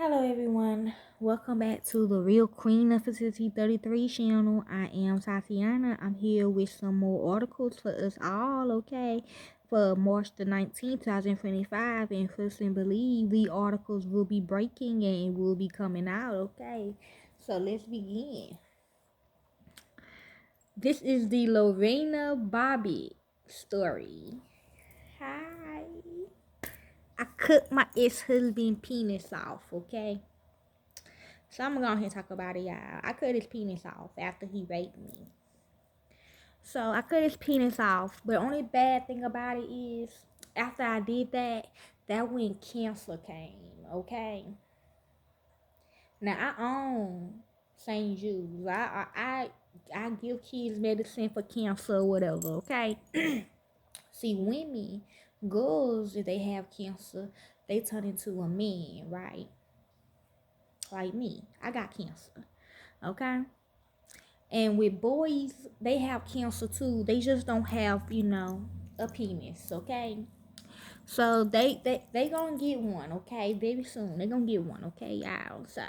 Hello everyone, welcome back to the Real Queen Nefertiti 33 channel. I am Tatiana. I'm here with some more articles for us all, okay? For March the 19th, 2025, and first and believe the articles will be breaking and will be coming out, okay? So let's begin. This is the Lorena Bobbitt story. Hi. I cut my ex-husband penis off, okay? So I'm gonna go ahead and talk about it, y'all. I cut his penis off after he raped me. So I cut his penis off, but the only bad thing about it is after I did that, that when cancer came, okay? Now I own St. Jude's. I give kids medicine for cancer or whatever, okay? See, women, girls, if they have cancer, they turn into a man, right? Like me. I got cancer. Okay? And with boys, they have cancer too. They just don't have, a penis, okay? So they gonna get one, okay? Very soon. They gonna get one, okay, y'all? So,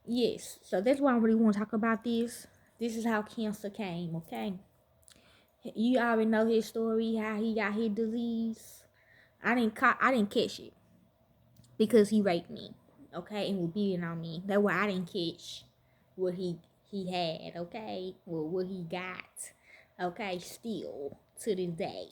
yes. So that's why I really want to talk about this. This is how cancer came, okay? You already know his story, how he got his disease. I didn't catch it because he raped me, okay, and was beating on me. That's why I didn't catch what he had, okay, well, what he got, okay, still to this day.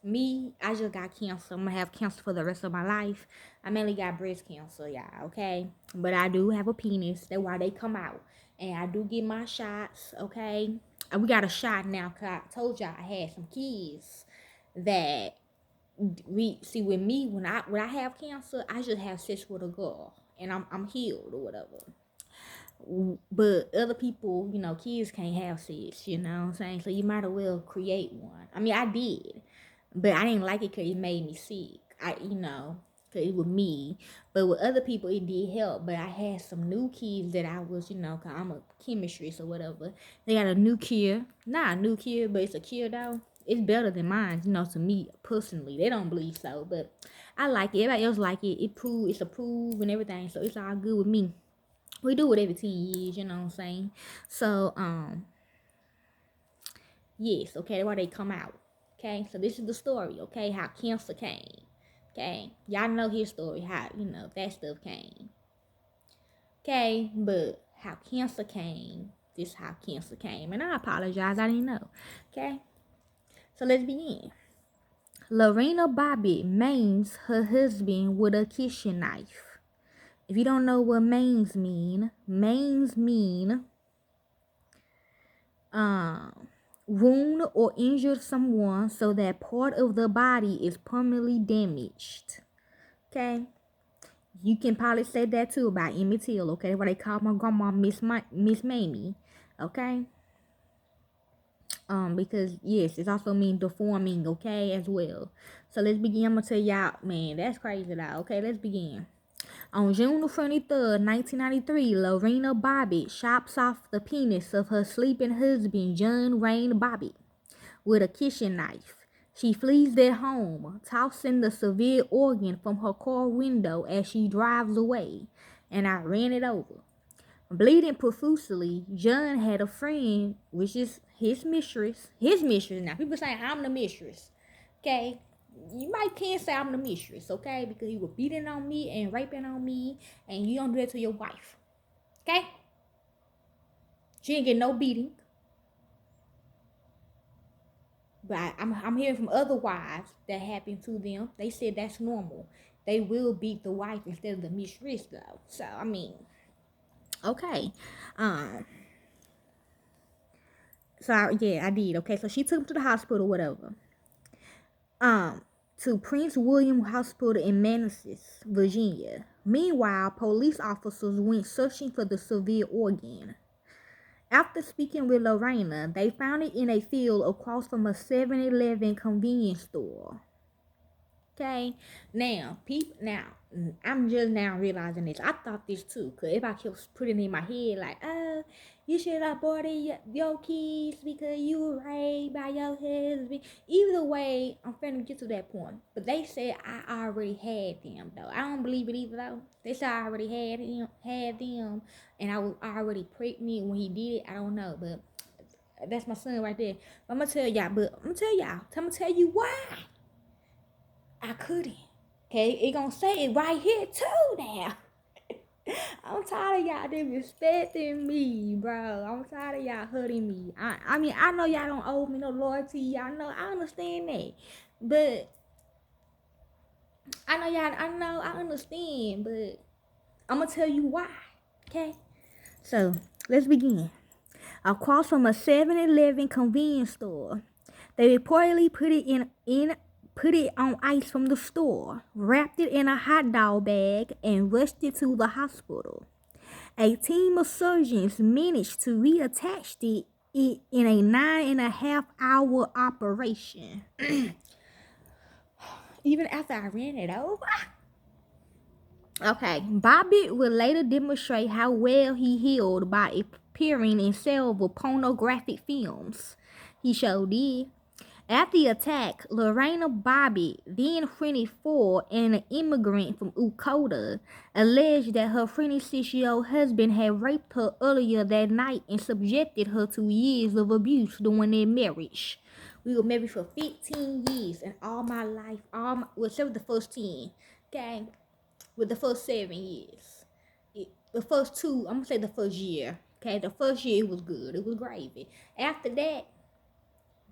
Me, I just got cancer. I'm gonna have cancer for the rest of my life. I mainly got breast cancer, y'all, okay, but I do have a penis. That's why they come out, and I do get my shots, okay. And we got a shot now, cause I told y'all I had some kids that we see with me when I have cancer, I just have sex with a girl and I'm healed or whatever. But other people, kids can't have sex, you know what I'm saying? So you might as well create one. I mean, I did, but I didn't like it because it made me sick. Because it was me. But with other people, it did help. But I had some new kids that I was, because I'm a chemistry or whatever. They got a new kid. Not a new kid, but it's a kid though. It's better than mine, to me personally. They don't believe so, but I like it. Everybody else like it. It's approved and everything, so it's all good with me. We do it every 10 years, you know what I'm saying? So, yes, okay, that's why they come out. Okay, so this is the story, okay, how cancer came. Okay, y'all know his story, how, that stuff came. Okay, but how cancer came, this is how cancer came. And I apologize, I didn't know. Okay, so let's begin. Lorena Bobbitt maims her husband with a kitchen knife. If you don't know what maims mean wound or injure someone so that part of the body is permanently damaged. Okay? You can probably say that too about Emmett Till, okay? What they call my grandma Miss Mamie. Okay? Because yes, it's also mean deforming, okay, as well. So let's begin. I'm gonna tell y'all, man, that's crazy though. Okay, let's begin. On June 23rd, 1993, Lorena Bobbitt chops off the penis of her sleeping husband, John Wayne Bobbitt, with a kitchen knife. She flees their home, tossing the severed organ from her car window as she drives away, and I ran it over. Bleeding profusely, John had a friend, which is his mistress. His mistress. Now, people say I'm the mistress. Okay? You might can't say I'm the mistress, okay? Because he was beating on me and raping on me, and you don't do that to your wife. Okay? She didn't get no beating. But I'm hearing from other wives that happened to them. They said that's normal. They will beat the wife instead of the mistress, though. So, I mean, okay. Yeah, I did. Okay, so she took him to the hospital, whatever. To Prince William Hospital in Manassas, Virginia. Meanwhile, police officers went searching for the severed organ. After speaking with Lorena, they found it in a field across from a 7-Eleven convenience store. Okay, now, I'm just now realizing this. I thought this too, because if I kept putting it in my head, like, you should abort your kids because you were raised by your husband. Either way, I'm finna get to that point. But they said I already had them though. I don't believe it either though. They said I already had them, and I was already pregnant when he did it. I don't know, but that's my son right there. But I'm gonna tell y'all. But I'm gonna tell you why I couldn't. Okay, it gonna say it right here too now. I'm tired of y'all disrespecting me, bro. I'm tired of y'all hurting me. I mean, I know y'all don't owe me no loyalty. Y'all know, I understand that. But I understand. But I'm going to tell you why, okay? So, let's begin. Across from a 7-Eleven convenience store, they reportedly put it on ice from the store, wrapped it in a hot dog bag, and rushed it to the hospital. A team of surgeons managed to reattach it in a 9.5-hour operation. Even after I ran it over. Okay, Bobbitt would later demonstrate how well he healed by appearing in several pornographic films. He showed did. After the attack, Lorena Bobbitt, then 24 and an immigrant from Ukota, alleged that her 26-year-old husband had raped her earlier that night and subjected her to years of abuse during their marriage. We were married for 15 years, and all my life, except the first 10, okay, with the first 7 years. The first 2, I'm going to say the first year, okay, the first year it was good, it was gravy. After that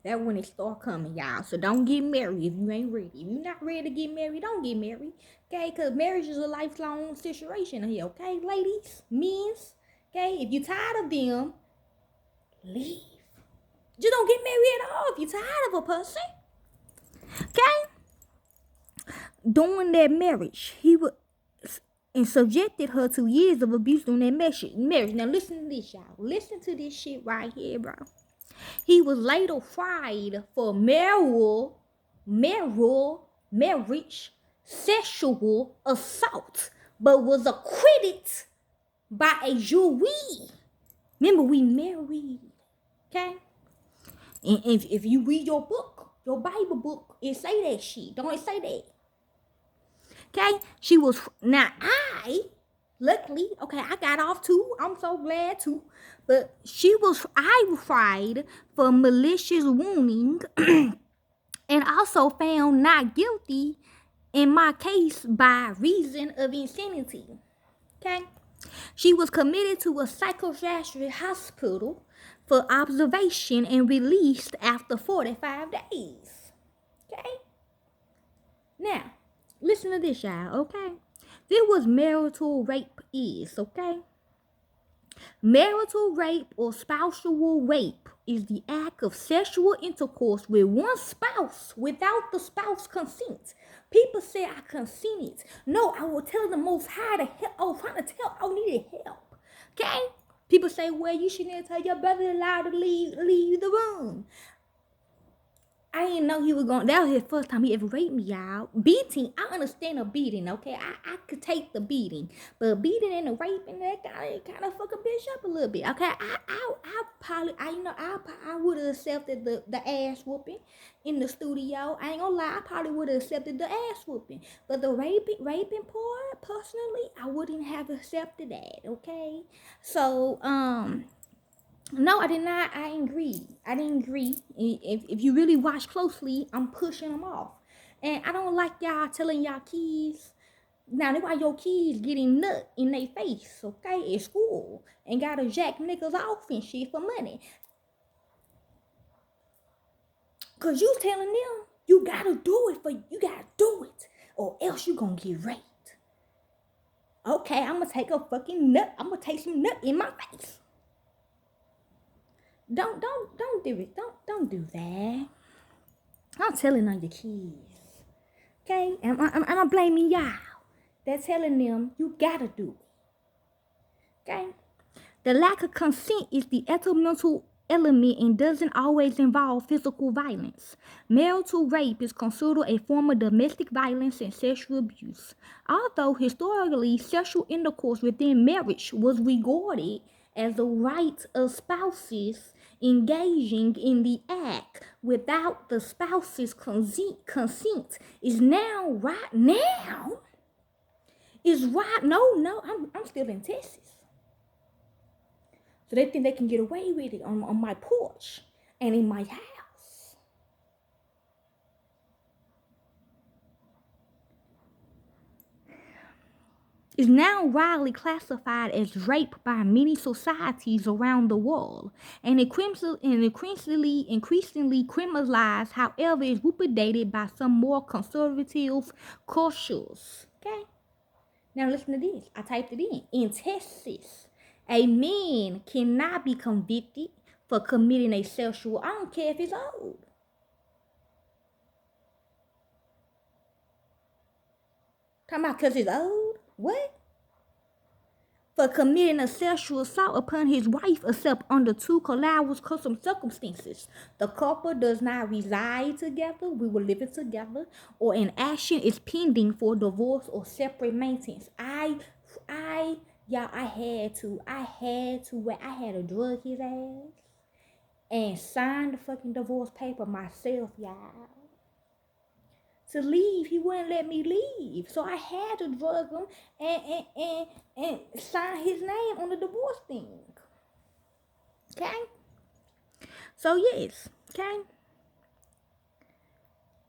when it start coming, y'all. So don't get married if you ain't ready. If you're not ready to get married, don't get married. Okay? Because marriage is a lifelong situation here. Okay, ladies? Men's? Okay? If you're tired of them, leave. Just don't get married at all if you're tired of a person. Okay? During that marriage, he would and subjected her to years of abuse during that marriage. Now listen to this, y'all. Listen to this shit right here, bro. He was later tried for marriage, sexual assault, but was acquitted by a jury. Remember, we married, okay? And if you read your book, your Bible book, it say that shit. Don't it say that? Okay? She was, luckily, okay, I got off too. I'm so glad too. But I was tried for malicious wounding and also found not guilty in my case by reason of insanity. Okay? She was committed to a psychiatric hospital for observation and released after 45 days. Okay? Now, listen to this, y'all, okay? This was marital rape is, okay? Marital rape or spousal rape is the act of sexual intercourse with one spouse without the spouse's consent. People say I consented. No, I will tell the Most High to help. Oh, trying to tell, I needed help. Okay? People say, well, you shouldn't tell your brother-in-law to leave the room. I didn't know he was going. That was his first time he ever raped me, y'all. Beating, I understand a beating, okay? I could take the beating, but beating and the raping, that kind of fuck a bitch up a little bit, okay? I would have accepted the ass whooping in the studio. I ain't gonna lie, I probably would have accepted the ass whooping, but the raping part, personally, I wouldn't have accepted that, okay? So, no, I did not. I didn't agree. If you really watch closely, I'm pushing them off. And I don't like y'all telling y'all kids. Now, that's why your kids getting nut in their face, okay, at school. And gotta jack niggas off and shit for money. Because you telling them, you gotta do it. Or else you gonna get raped. Okay, I'm gonna take a fucking nut. I'm gonna take some nut in my face. Don't do it. Don't do that. I'm telling on your kids. Okay? And I'm blaming y'all. They're telling them you gotta do it. Okay? The lack of consent is the elemental element and doesn't always involve physical violence. Marital rape is considered a form of domestic violence and sexual abuse. Although historically sexual intercourse within marriage was regarded as the right of spouses engaging in the act without the spouse's consent is now right now is right. No, I'm still in Texas. So they think they can get away with it on my porch and in my house. Is now widely classified as rape by many societies around the world, and increasingly criminalized. However, is repudiated by some more conservative cultures. Okay, now listen to this. I typed it in. In Texas, a man cannot be convicted for committing a sexual. I don't care if he's old. Talking about because he's old? What? For committing a sexual assault upon his wife, except under two collateral circumstances. The couple does not reside together, we were living together, or an action is pending for divorce or separate maintenance. I had to drug his ass and sign the fucking divorce paper myself, y'all. To leave, he wouldn't let me leave, so I had to drug him and sign his name on the divorce thing. Okay, so yes, okay.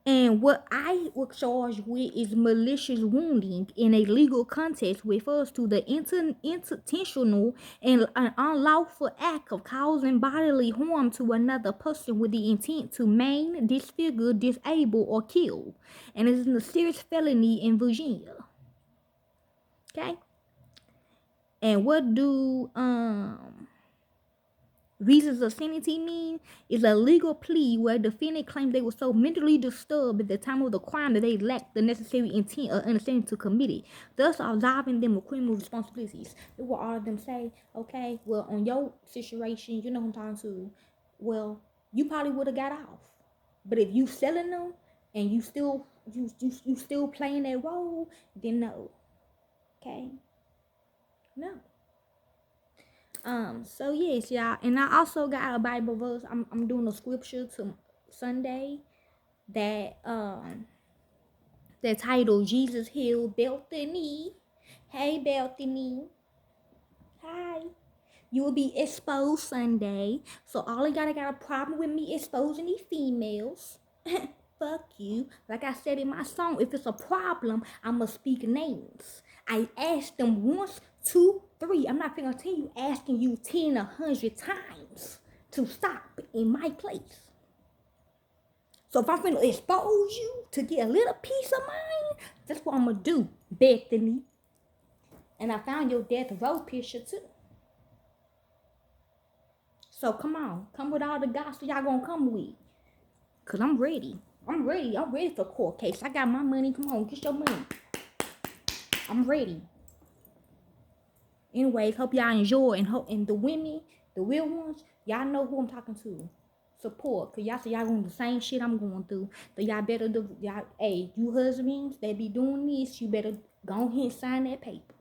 And what I was charged with is malicious wounding in a legal context refers to the intentional and unlawful act of causing bodily harm to another person with the intent to maim, disfigure, disable, or kill. And it is a serious felony in Virginia. Okay? And what do reasons of sanity mean is a legal plea where the defendant claims they were so mentally disturbed at the time of the crime that they lacked the necessary intent or understanding to commit it, thus absolving them of criminal responsibilities. It will all of them say, okay, well, on your situation, you know what I'm talking to, well, you probably would have got off. But if you selling them and you still playing that role, then no. Okay? No. So yes, y'all, and I also got a Bible verse. I'm doing a scripture to Sunday that that title Jesus healed Bethany. Hey Bethany. Hi. You will be exposed Sunday. So all of y'all got a problem with me exposing these females. Fuck you. Like I said in my song, if it's a problem, I'ma speak names. I asked them once, 2, 3. I'm not gonna tell you asking you 10, 100 times to stop in my place. So if I'm gonna expose you to get a little piece of mine, that's what I'm gonna do, Bethany. And I found your death row picture too. So come on, come with all the gospel y'all gonna come with. Cause I'm ready. I'm ready for court case. I got my money. Come on, get your money. I'm ready. Anyways, hope y'all enjoy and the women, the real ones, y'all know who I'm talking to. Support, cause y'all say y'all going through the same shit I'm going through. So y'all better do y'all. Hey, you husbands that be doing this, you better go ahead and sign that paper.